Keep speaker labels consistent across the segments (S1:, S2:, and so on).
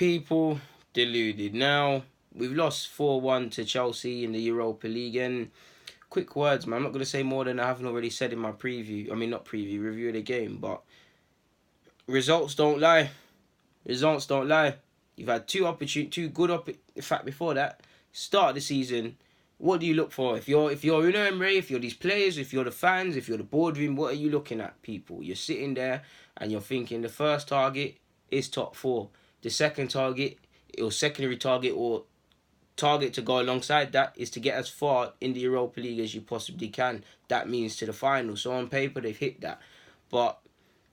S1: People, deluded. Now, we've lost 4-1 to Chelsea in the Europa League, and quick words, man. I'm not going to say more than I haven't already said in my preview. I mean, not preview, review of the game, but results don't lie. Results don't lie. You've had in fact, before that, start of the season, what do you look for? If you're Unai Emery, if you're these players, if you're the fans, if you're the boardroom, what are you looking at, people? You're sitting there and you're thinking the first target is top four. The second target, or secondary target, or target to go alongside that is to get as far in the Europa League as you possibly can. That means to the final. So on paper, they've hit that. But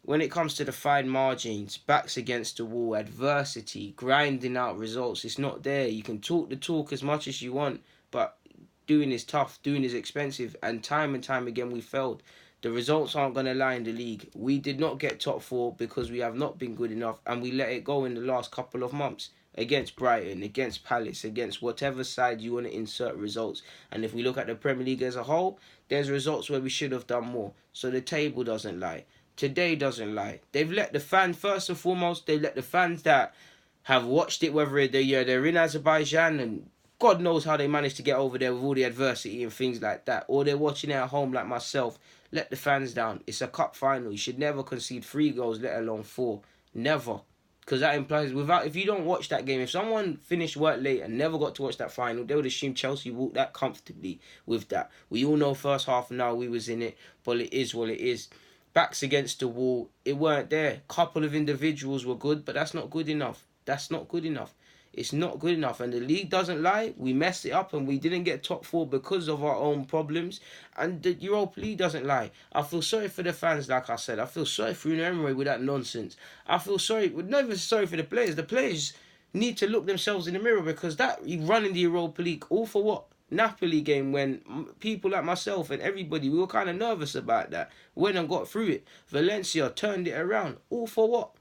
S1: when it comes to the fine margins, backs against the wall, adversity, grinding out results, it's not there. You can talk the talk as much as you want, but doing is tough, doing is expensive, and time again we failed. The results aren't going to lie in the league. We did not get top four because we have not been good enough, and we let it go in the last couple of months against Brighton, against Palace, against whatever side you want to insert results. And if we look at the Premier League as a whole, there's results where we should have done more. So the table doesn't lie. Today doesn't lie. They've let the fans, first and foremost, they let the fans that have watched it, whether they're in Azerbaijan, and God knows how they managed to get over there with all the adversity and things like that, or they're watching it at home like myself, let the fans down. It's a cup final. You should never concede 3 goals, let alone 4. Never. Because that implies, if you don't watch that game, if someone finished work late and never got to watch that final, they would assume Chelsea walked that comfortably with that. We all know first half now we was in it, but it is what it is. Backs against the wall, it weren't there. Couple of individuals were good, but that's not good enough. That's not good enough. It's not good enough, and the league doesn't lie. We messed it up and we didn't get top 4 because of our own problems, and the Europa League doesn't lie. I feel sorry for the fans, like I said. I feel sorry for Unai Emery with that nonsense. I feel sorry, not even sorry for the players. The players need to look themselves in the mirror, because that running the Europa League, all for what? Napoli game, when people like myself and everybody, we were kind of nervous about that. Went and got through it. Valencia turned it around. All for what?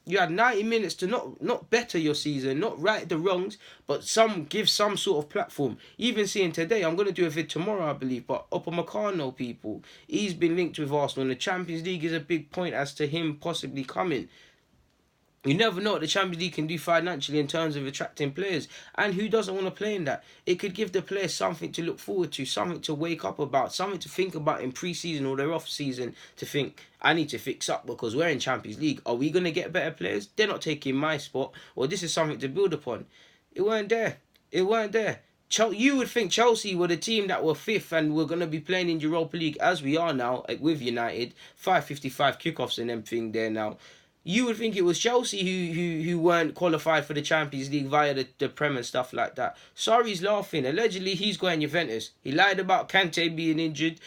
S1: You had 90 minutes to not better your season, not right the wrongs, but give some sort of platform. Even seeing today, I'm going to do a vid tomorrow, I believe, but Upamecano, people, he's been linked with Arsenal, and the Champions League is a big point as to him possibly coming. You never know what the Champions League can do financially in terms of attracting players. And who doesn't want to play in that? It could give the players something to look forward to, something to wake up about, something to think about in pre-season or their off-season, to think, I need to fix up because we're in Champions League. Are we going to get better players? They're not taking my spot, or this is something to build upon. It weren't there. It weren't there. You would think Chelsea were the team that were 5th and were going to be playing in Europa League, as we are now, with United. 5:55 kickoffs and everything there now. You would think it was Chelsea who weren't qualified for the Champions League via the Prem and stuff like that. Sorry's laughing. Allegedly, he's going Juventus. He lied about Kante being injured.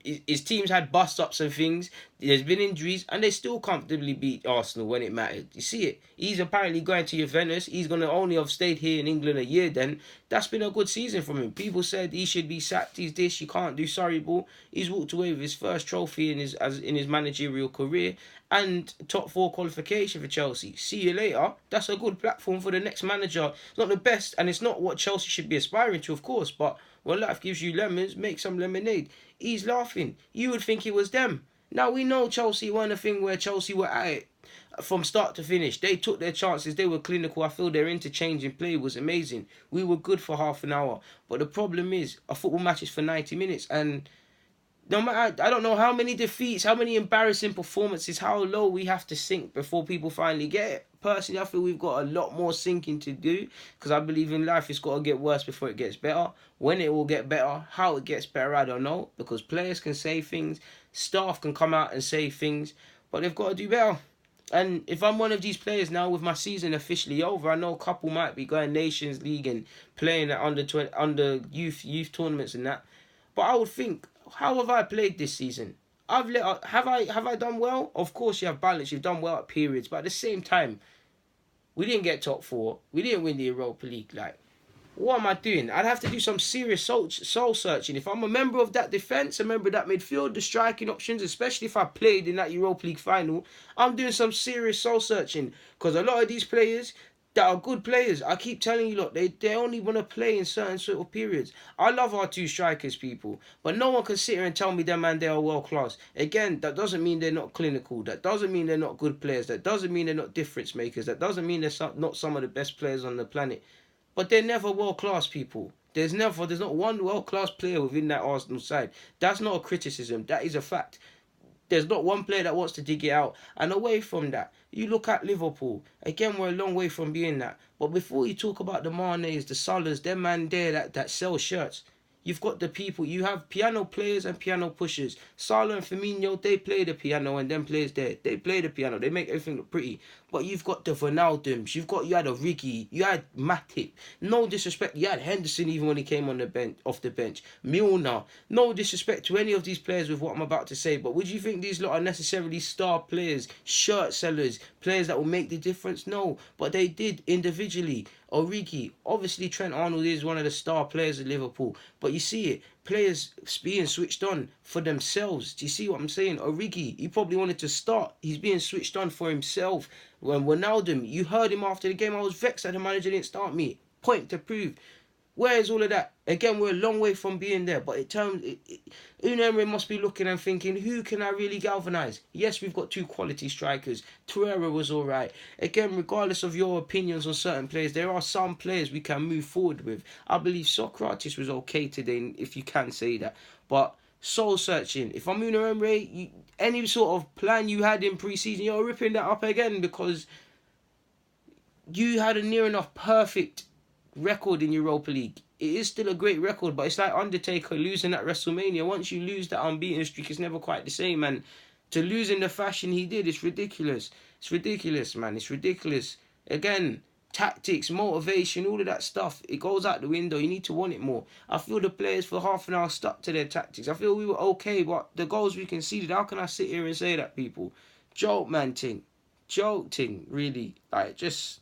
S1: His teams had bust-ups and things. There's been injuries, and they still comfortably beat Arsenal when it mattered. You see it? He's apparently going to Juventus. He's going to only have stayed here in England a year then. That's been a good season from him. People said he should be sacked. He's this. You can't do sorry ball. He's walked away with his first trophy in his managerial career and top 4 qualification for Chelsea. See you later. That's a good platform for the next manager. It's not the best, and it's not what Chelsea should be aspiring to, of course, but when life gives you lemons, make some lemonade. He's laughing. You would think it was them. Now, we know Chelsea weren't a thing where Chelsea were at it from start to finish. They took their chances. They were clinical. I feel their interchange in play was amazing. We were good for half an hour. But the problem is, a football match is for 90 minutes. And no matter, I don't know how many defeats, how many embarrassing performances, how low we have to sink before people finally get it. Personally, I feel we've got a lot more sinking to do, because I believe in life it's got to get worse before it gets better. When it will get better, how it gets better, I don't know, because players can say things, staff can come out and say things, but they've got to do better. And if I'm one of these players now, with my season officially over, I know a couple might be going Nations League and playing at under youth tournaments and that, but I would think, how have I played this season? Have I done well? Of course you have balance, you've done well at periods, but at the same time, we didn't get top 4. We didn't win the Europa League. Like, what am I doing? I'd have to do some serious soul searching. If I'm a member of that defence, a member of that midfield, the striking options, especially if I played in that Europa League final, I'm doing some serious soul searching. Because a lot of these players, that are good players. I keep telling you, look, they only want to play in certain sort of periods. I love our two strikers, people, but no one can sit here and tell me them man they are world class. Again, that doesn't mean they're not clinical. That doesn't mean they're not good players. That doesn't mean they're not difference makers. That doesn't mean they're not some of the best players on the planet. But they're never world class, people. There's not one world class player within that Arsenal side. That's not a criticism. That is a fact. There's not one player that wants to dig it out. And away from that, you look at Liverpool. Again, we're a long way from being that. But before you talk about the Manes, the Salahs, them man there that sell shirts, you've got the people. You have piano players and piano pushers. Salah and Firmino, they play the piano, and them players there, they play the piano. They make everything look pretty. But you've got the Ronaldums. You had Origi. You had Matip. No disrespect. You had Henderson even when he came on the bench, off the bench. Milner. No disrespect to any of these players with what I'm about to say. But would you think these lot are necessarily star players, shirt sellers, players that will make the difference? No. But they did individually. Origi, obviously Trent Arnold is one of the star players at Liverpool, but you see it, players being switched on for themselves. Do you see what I'm saying? Origi, he probably wanted to start. He's being switched on for himself. When Ronaldo, you heard him after the game, I was vexed that the manager didn't start me. Point to prove. Where is all of that? Again, we're a long way from being there, but Unai Emery must be looking and thinking, who can I really galvanise? Yes, we've got two quality strikers. Torreira was all right. Again, regardless of your opinions on certain players, there are some players we can move forward with. I believe Socrates was okay today, if you can say that. But soul searching, if I'm Unai Emery, any sort of plan you had in pre-season, you're ripping that up again, because you had a near enough perfect record in Europa League. It is still a great record, but it's like Undertaker losing at WrestleMania. Once you lose that unbeaten streak, it's never quite the same, and to lose in the fashion he did, it's ridiculous. It's ridiculous, man. It's ridiculous. Again, tactics, motivation, all of that stuff, it goes out the window. You need to want it more. I feel the players for half an hour stuck to their tactics. I feel we were okay, but the goals we conceded, how can I sit here and say that, people? Joke, man, ting. Joke, ting, really. Like, just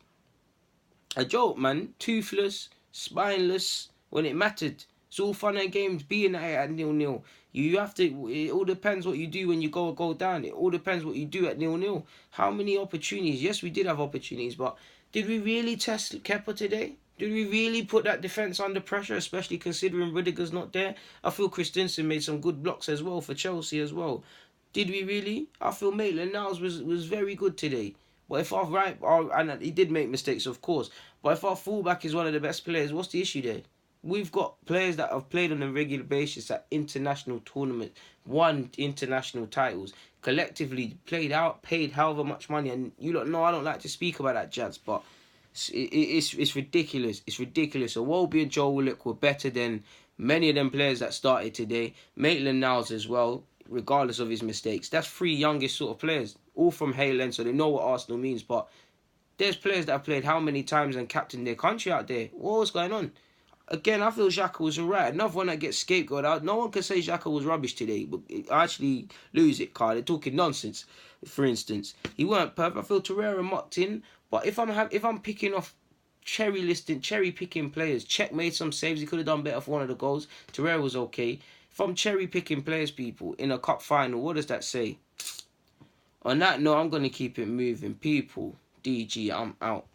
S1: a joke, man. Toothless, spineless, when it mattered. It's all fun and games being at 0-0. You have to, it all depends what you do when you go down. It all depends what you do at 0-0. How many opportunities? Yes, we did have opportunities, but did we really test Kepa today? Did we really put that defence under pressure, especially considering Rudiger's not there? I feel Christensen made some good blocks as well for Chelsea as well. Did we really? I feel Maitland-Niles was very good today. But if our and he did make mistakes, of course. But if our fullback is one of the best players, what's the issue there? We've got players that have played on a regular basis at international tournaments, won international titles, collectively paid however much money. And you lot know I don't like to speak about that jazz, but it's ridiculous. It's ridiculous. Iwobi and Joe Willock were better than many of them players that started today. Maitland-Niles as well, regardless of his mistakes. That's three youngest sort of players, all from Hayland, so they know what Arsenal means. But there's players that have played how many times and captained their country out there. What's going on? Again, I feel Xhaka was alright. Another one that gets scapegoated out. No one can say Xhaka was rubbish today, but I actually lose it, Carl. They're talking nonsense. For instance, he weren't perfect. I feel Torreira mocked in, but if I'm picking off cherry picking players, Czech made some saves. He could have done better for one of the goals. Torreira was okay. If I'm cherry picking players, people, in a cup final, what does that say? On that note, I'm gonna keep it moving, people. DG, I'm out.